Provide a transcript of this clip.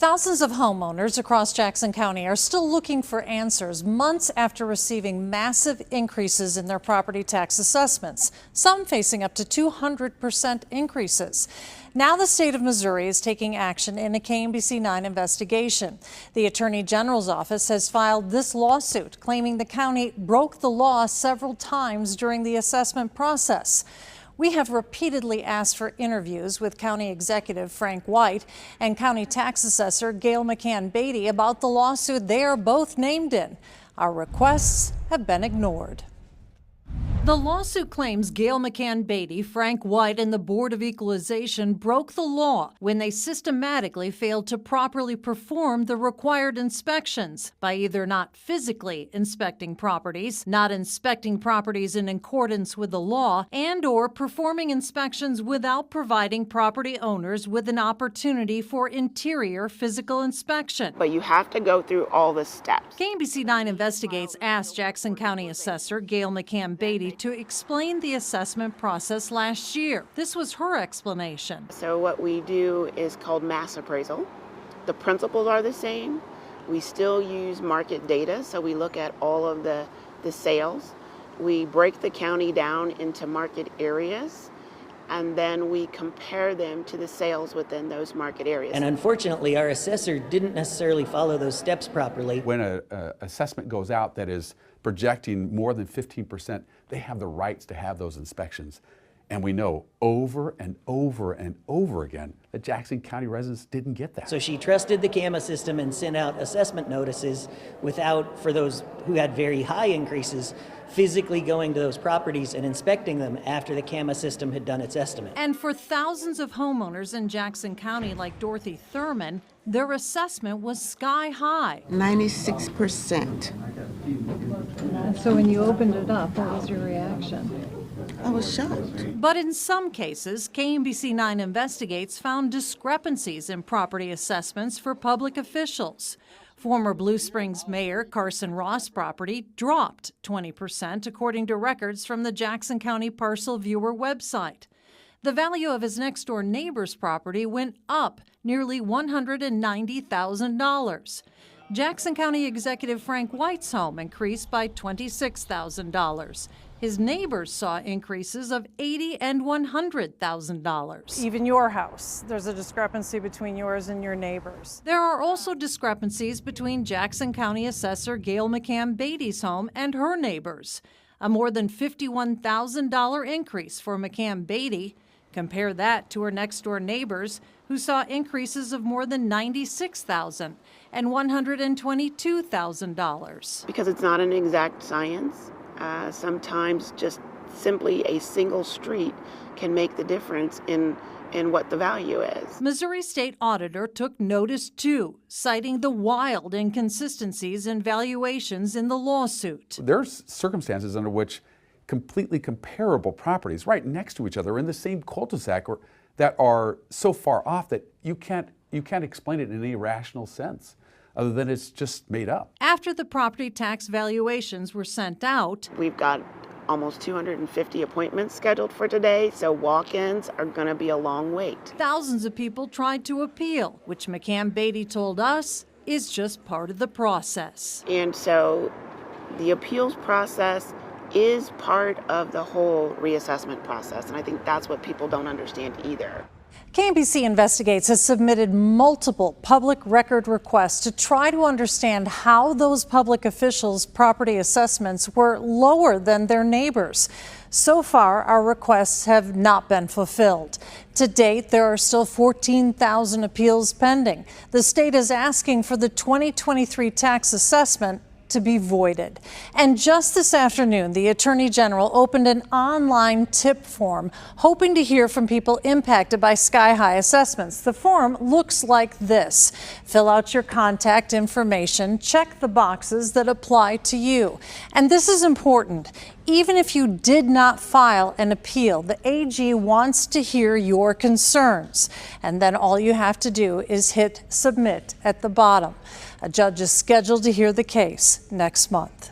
Thousands of homeowners across Jackson County are still looking for answers months after receiving massive increases in their property tax assessments, some facing up to 200% increases. Now the state of Missouri is taking action in a KMBC 9 investigation. The Attorney General's office has filed this lawsuit claiming the county broke the law several times during the assessment process. We have repeatedly asked for interviews with County Executive Frank White and County Tax Assessor Gail McCann Beatty about the lawsuit they are both named in. Our requests have been ignored. The lawsuit claims Gail McCann Beatty, Frank White, and the Board of Equalization broke the law when they systematically failed to properly perform the required inspections by either not physically inspecting properties, not inspecting properties in accordance with the law, and/or performing inspections without providing property owners with an opportunity for interior physical inspection. But you have to go through all the steps. KMBC 9 Investigates asked Jackson County Assessor Gail McCann Beatty to explain the assessment process last year. This was her explanation. So what we do is called mass appraisal. The principles are the same. We still use market data, so we look at all of the sales. We break the county down into market areas, and then we compare them to the sales within those market areas. And unfortunately, our assessor didn't necessarily follow those steps properly. When an assessment goes out that is projecting more than 15%, they have the rights to have those inspections. And we know over and over and over again that Jackson County residents didn't get that. So she trusted the CAMA system and sent out assessment notices without, for those who had very high increases, physically going to those properties and inspecting them after the CAMA system had done its estimate. And for thousands of homeowners in Jackson County like Dorothy Thurman, their assessment was sky high. 96%. So when you opened it up, what was your reaction? I was shocked. But in some cases, KMBC 9 Investigates found discrepancies in property assessments for public officials. Former Blue Springs Mayor Carson Ross' property dropped 20% according to records from the Jackson County Parcel Viewer website. The value of his next-door neighbor's property went up nearly $190,000. Jackson County Executive Frank White's home increased by $26,000. His neighbors saw increases of $80,000 and $100,000. Even your house, there's a discrepancy between yours and your neighbors. There are also discrepancies between Jackson County Assessor Gail McCann Beatty's home and her neighbors. A more than $51,000 increase for McCann Beatty. Compare that to her next-door neighbors, who saw increases of more than $96,000 and $122,000. Because it's not an exact science, sometimes just simply a single street can make the difference in what the value is. Missouri State Auditor took notice too, citing the wild inconsistencies in valuations in the lawsuit. There's circumstances under which completely comparable properties right next to each other in the same cul-de-sac that are so far off that you can't explain it in any rational sense other than it's just made up. After the property tax valuations were sent out, we've got almost 250 appointments scheduled for today, so walk-ins are going to be a long wait. Thousands of people tried to appeal, which McCann Beatty told us is just part of the process. And so the appeals process is part of the whole reassessment process, and I think that's what people don't understand either. KMBC Investigates has submitted multiple public record requests to try to understand how those public officials' property assessments were lower than their neighbors. So far, our requests have not been fulfilled. To date, there are still 14,000 appeals pending. The state is asking for the 2023 tax assessment to be voided. And just this afternoon, the Attorney General opened an online tip form, hoping to hear from people impacted by sky-high assessments. The form looks like this. Fill out your contact information, check the boxes that apply to you. And this is important. Even if you did not file an appeal, the AG wants to hear your concerns. And then all you have to do is hit submit at the bottom. A judge is scheduled to hear the case next month.